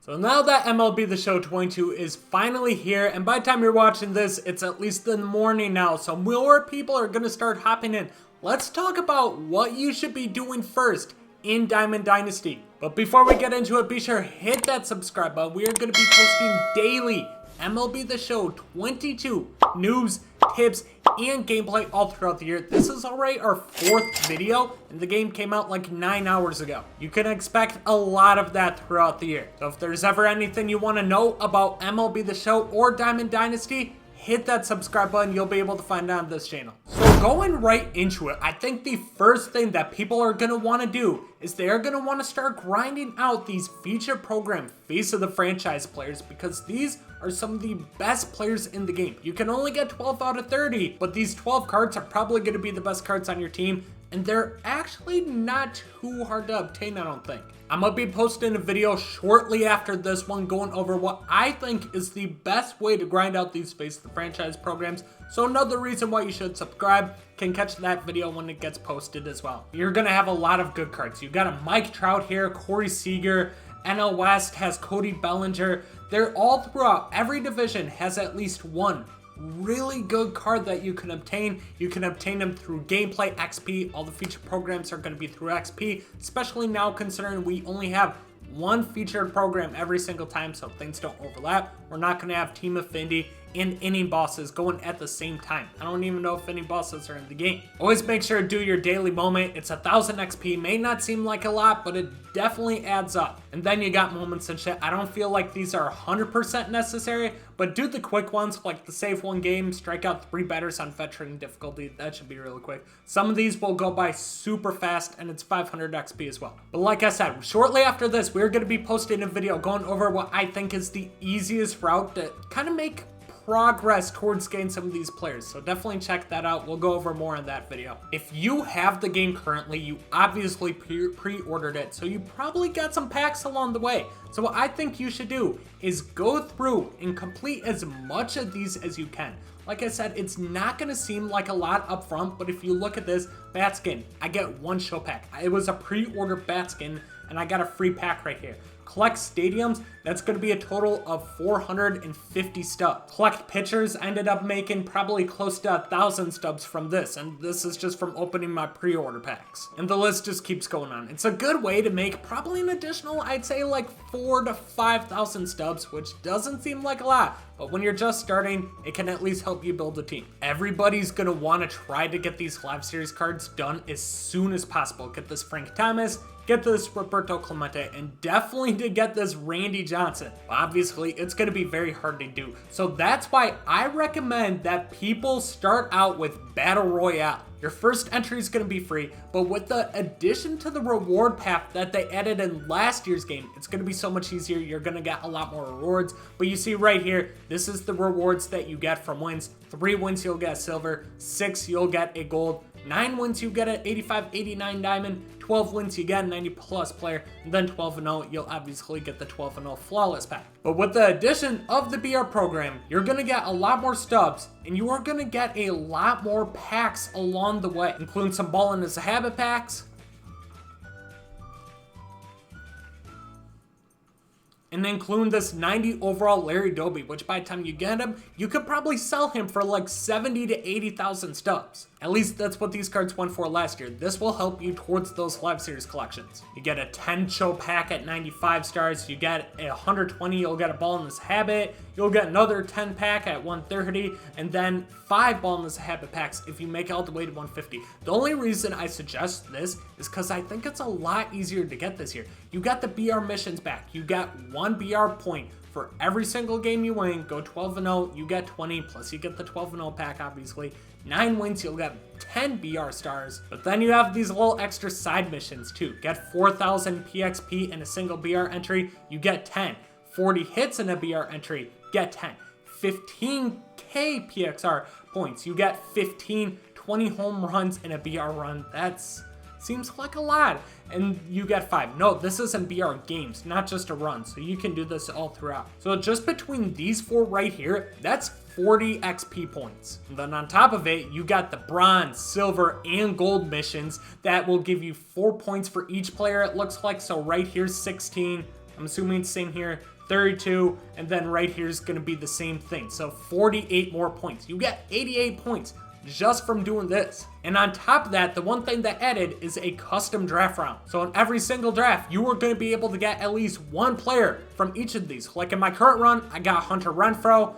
So now that MLB The Show 22 is finally here, and by the time you're watching this, it's at least the morning now, so more people are going to start hopping in. Let's talk about what you should be doing first in Diamond Dynasty. But before we get into it, be sure to hit that subscribe button. We are going to be posting daily MLB The Show 22 news, tips, and gameplay all throughout the year. This is already our 4th video, and the game came out like 9 hours ago. You can expect a lot of that throughout the year. So if there's ever anything you want to know about MLB The Show or Diamond Dynasty, hit that subscribe button. You'll be able to find it on this channel. So going right into it, I think the first thing that people are going to want to do is they are going to want to start grinding out these feature program face of the franchise players, because these are some of the best players in the game. You can only get 12 out of 30, but these 12 cards are probably going to be the best cards on your team, and they're actually not too hard to obtain, I don't think. I'm going to be posting a video shortly after this one going over what I think is the best way to grind out these face of the franchise programs. So another reason why you should subscribe. Can catch that video when it gets posted as well. You're going to have a lot of good cards. You got a Mike Trout here, Corey Seager, NL West has Cody Bellinger. They're all throughout. Every division has at least one really good card that you can obtain. You can obtain them through gameplay XP. All the feature programs are going to be through XP, especially now considering we only have one featured program every single time, so things don't overlap. We're not going to have team affinity and inning bosses going at the same time. I don't even know if any bosses are in the game. Always make sure to do your daily moment. It's 1,000 XP. May not seem like a lot, but it definitely adds up. And then you got moments and shit. I don't feel like these are 100% necessary, but do the quick ones like the save one game, strike out 3 batters on veteran difficulty. That should be really quick. Some of these will go by super fast, and it's 500 XP as well. But like I said, shortly after this, we're going to be posting a video going over what I think is the easiest route to kind of make progress towards getting some of these players, so definitely check that out. We'll go over more in that video. If you have the game currently, you obviously pre-ordered it, so you probably got some packs along the way. So what I think you should do is go through and complete as much of these as you can. Like I said, it's not going to seem like a lot up front, but if you look at this bat skin, I get 1 show pack. It was a pre-order bat skin, and I got a free pack right here. Collect stadiums, that's going to be a total of 450 stubs. Collect pitchers, I ended up making probably close to 1,000 stubs from this, and this is just from opening my pre-order packs. And the list just keeps going on. It's a good way to make probably an additional, I'd say like 4,000 to 5,000 stubs, which doesn't seem like a lot, but when you're just starting, it can at least help you build a team. Everybody's going to want to try to get these Live Series cards done as soon as possible. Get this Frank Thomas, get this Roberto Clemente, and definitely to get this Randy Johnson. Obviously, it's going to be very hard to do. So that's why I recommend that people start out with Battle Royale. Your first entry is going to be free, but with the addition to the reward path that they added in last year's game, it's going to be so much easier. You're going to get a lot more rewards. But you see right here, this is the rewards that you get from wins. 3 wins, you'll get a silver. 6, you'll get a gold. 9 wins, you get an 85, 89 diamond. 12 wins, you get a 90 plus player. And then 12 and 0, you'll obviously get the 12 and 0 flawless pack. But with the addition of the BR program, you're going to get a lot more stubs, and you are going to get a lot more packs along the way, including some ballin' as a habit packs, and including this 90 overall Larry Doby, which by the time you get him, you could probably sell him for like 70 to 80,000 stubs. At least that's what these cards went for last year. This will help you towards those Live Series collections. You get a 10 show pack at 95 stars. You get a 120, you'll get a ball in this habit. You'll get another 10 pack at 130, and then 5 ball in this habit packs if you make it all the way to 150. The only reason I suggest this is because I think it's a lot easier to get this year. You got the BR missions back. You got 1 BR point for every single game you win. Go 12 and 0, you get 20, plus you get the 12 and 0 pack, obviously. 9 wins, you'll get 10 BR stars. But then you have these little extra side missions too. Get 4,000 PXP in a single BR entry, you get 10. 40 hits in a BR entry, get 10. 15k PXR points, you get 15. 20 home runs in a BR run, that's seems like a lot, and you get 5. No, this is in BR games, not just a run, so you can do this all throughout. So just between these 4 right here, that's 40 XP points. And then on top of it, you got the bronze, silver, and gold missions that will give you 4 points for each player, it looks like. So right here, 16, I'm assuming it's same here. 32, and then right here is going to be the same thing. So 48 more points. You get 88 points just from doing this. And on top of that, the one thing that added is a custom draft round. So in every single draft, you are going to be able to get at least one player from each of these. Like in my current run, I got Hunter Renfroe.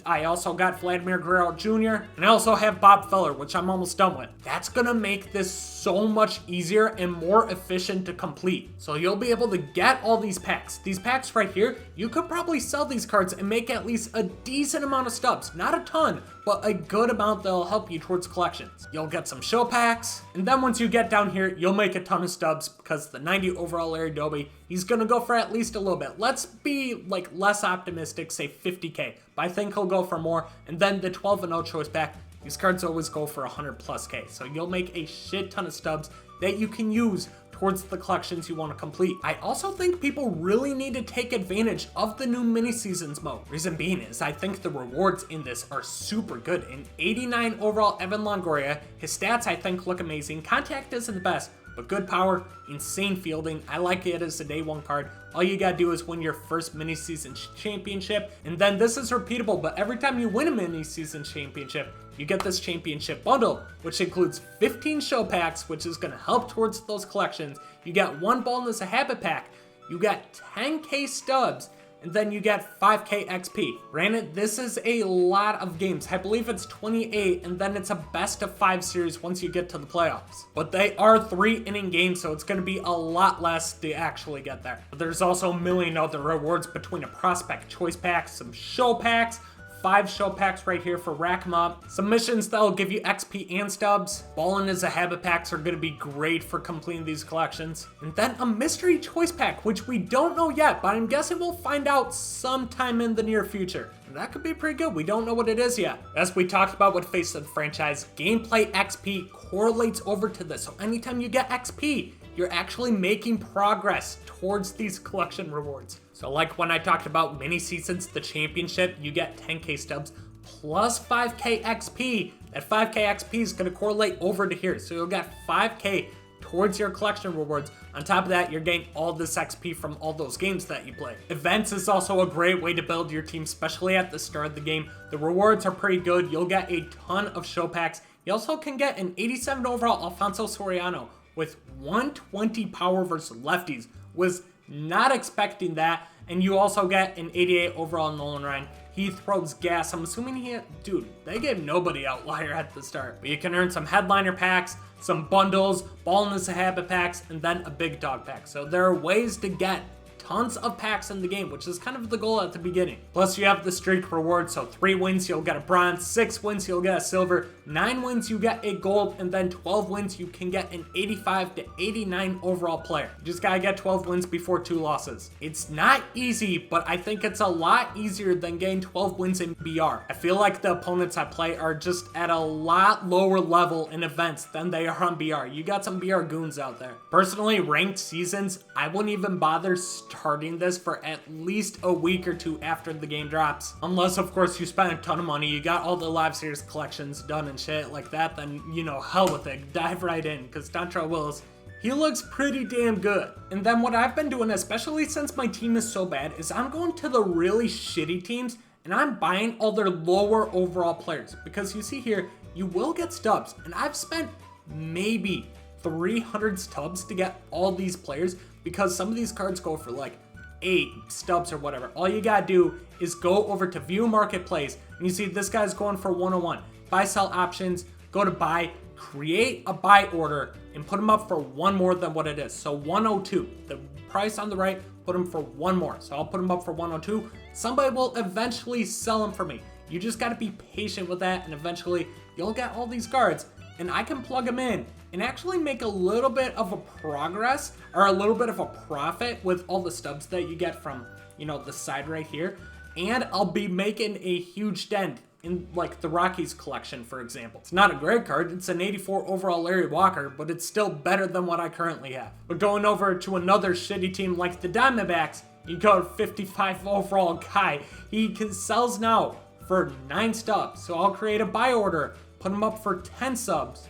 I also got Vladimir Guerrero Jr. And I also have Bob Feller, which I'm almost done with. That's going to make this so much easier and more efficient to complete. So you'll be able to get all these packs. These packs right here, you could probably sell these cards and make at least a decent amount of stubs. Not a ton, but a good amount that'll help you towards collections. You'll get some show packs, and then once you get down here, you'll make a ton of stubs because the 90 overall Larry Doby, he's gonna go for at least a little bit. Let's be like less optimistic, say 50K, but I think he'll go for more. And then the 12-0 choice pack, these cards always go for 100+ K, so you'll make a shit ton of stubs that you can use towards the collections you want to complete. I also think people really need to take advantage of the new mini seasons mode. Reason being is I think the rewards in this are super good. In 89 overall Evan Longoria, his stats I think look amazing. Contact isn't the best, but good power, insane fielding. I like it as a day one card. All you gotta do is win your first mini season championship, and then this is repeatable, but every time you win a mini season championship, you get this championship bundle, which includes 15 show packs, which is going to help towards those collections. You get one Baldness a Habit pack, you got 10K stubs, and then you get 5K XP. Granted, this is a lot of games. I believe it's 28, and then it's a best of 5 series once you get to the playoffs. But they are 3-inning games, so it's going to be a lot less to actually get there. But there's also a million other rewards between a prospect choice pack, some show packs, 5 show packs right here for rack 'em up. Some missions that'll give you XP and stubs. Ballin' as a habit packs are going to be great for completing these collections. And then a mystery choice pack, which we don't know yet, but I'm guessing we'll find out sometime in the near future. And that could be pretty good. We don't know what it is yet. As we talked about with Face of the Franchise, gameplay XP correlates over to this. So anytime you get XP, you're actually making progress towards these collection rewards. So like when I talked about mini seasons, the championship, you get 10K stubs plus 5K XP. That 5K XP is going to correlate over to here. So you'll get 5K towards your collection rewards. On top of that, you're getting all this XP from all those games that you play. Events is also a great way to build your team, especially at the start of the game. The rewards are pretty good. You'll get a ton of show packs. You also can get an 87 overall Alfonso Soriano with 120 power versus lefties. Was not expecting that. And you also get an 88 overall Nolan Ryan. He throws gas. I'm assuming dude, they gave nobody outlier at the start. But you can earn some headliner packs, some bundles, Ballin' as a Habit packs, and then a big dog pack. So there are ways to get tons of packs in the game, which is kind of the goal at the beginning. Plus you have the streak reward, so 3 wins you'll get a bronze, 6 wins you'll get a silver, 9 wins you get a gold, and then 12 wins you can get an 85 to 89 overall player. You just gotta get 12 wins before 2 losses. It's not easy, but I think it's a lot easier than getting 12 wins in BR. I feel like the opponents I play are just at a lot lower level in events than they are on BR. You got some BR goons out there. Personally, ranked seasons, I wouldn't even bother starting this for at least a week or 2 after the game drops. Unless, of course, you spend a ton of money, you got all the live series collections done and shit like that, then, you know, hell with it. Dive right in, because Dontrell Willis, he looks pretty damn good. And then what I've been doing, especially since my team is so bad, is I'm going to the really shitty teams and I'm buying all their lower overall players. Because you see here, you will get stubs. And I've spent maybe 300 stubs to get all these players because some of these cards go for like 8 stubs or whatever. All you gotta do is go over to view marketplace and you see this guy's going for 101. Buy sell options, go to buy, create a buy order and put them up for 1 more than what it is. So 102, the price on the right, put them for 1 more. So I'll put them up for 102. Somebody will eventually sell them for me. You just gotta be patient with that and eventually you'll get all these cards and I can plug them in and actually make a little bit of a progress or a little bit of a profit with all the stubs that you get from, you know, the side right here. And I'll be making a huge dent in like the Rockies collection, for example. It's not a great card. It's an 84 overall Larry Walker, but it's still better than what I currently have. But going over to another shitty team like the Diamondbacks, you go 55 overall guy. He sells now for 9 stubs. So I'll create a buy order, put him up for 10 stubs.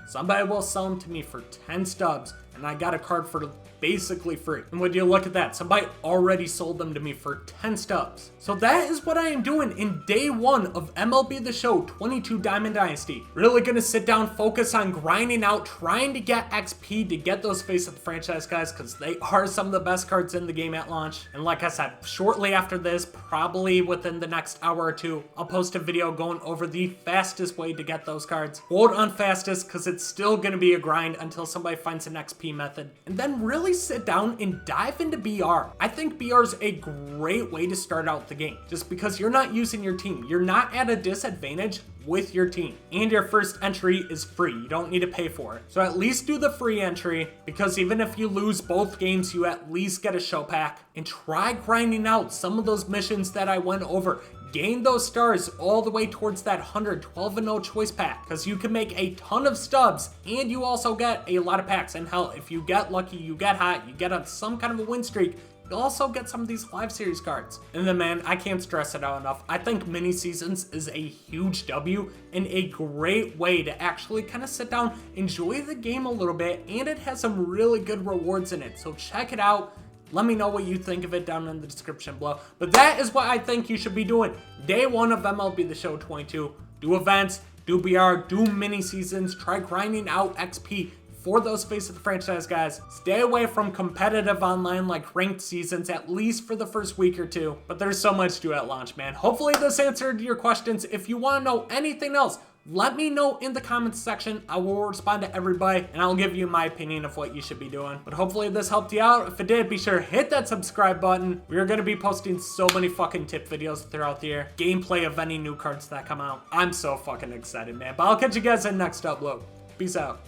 Somebody will sell them to me for 10 stubs, and I got a card for basically free. And would you look at that, somebody already sold them to me for 10 stubs. So that is what I am doing in day 1 of MLB The Show 22 Diamond Dynasty. Really gonna sit down, focus on grinding out, trying to get XP to get those face of the franchise guys, because they are some of the best cards in the game at launch. And like I said, shortly after this, probably within the next hour or two, I'll post a video going over the fastest way to get those cards. Quote on fastest, because it's still gonna be a grind until somebody finds an XP method. And then really sit down and dive into BR. I think BR is a great way to start out the game, just because you're not using your team. You're not at a disadvantage with your team, and your first entry is free. You don't need to pay for it. So at least do the free entry, because even if you lose both games, you at least get a show pack. And try grinding out some of those missions that I went over. Gain those stars all the way towards that 112-0 choice pack, because you can make a ton of stubs and you also get a lot of packs. And hell, if you get lucky, you get hot, you get on some kind of a win streak, you'll also get some of these live series cards. And then man, I can't stress it out enough, I think mini seasons is a huge W and a great way to actually kind of sit down, enjoy the game a little bit, and it has some really good rewards in it. So check it out. Let me know what you think of it down in the description below. But that is what I think you should be doing. Day 1 of MLB The Show 22. Do events, do BR, do mini seasons, try grinding out XP for those face of the franchise guys. Stay away from competitive online like ranked seasons, at least for the first week or two. But there's so much to do at launch, man. Hopefully this answered your questions. If you want to know anything else, let me know in the comments section. I will respond to everybody and I'll give you my opinion of what you should be doing. But hopefully this helped you out. If it did, be sure to hit that subscribe button. We are going to be posting so many fucking tip videos throughout the year. Gameplay of any new cards that come out. I'm so fucking excited, man. But I'll catch you guys in the next upload. Peace out.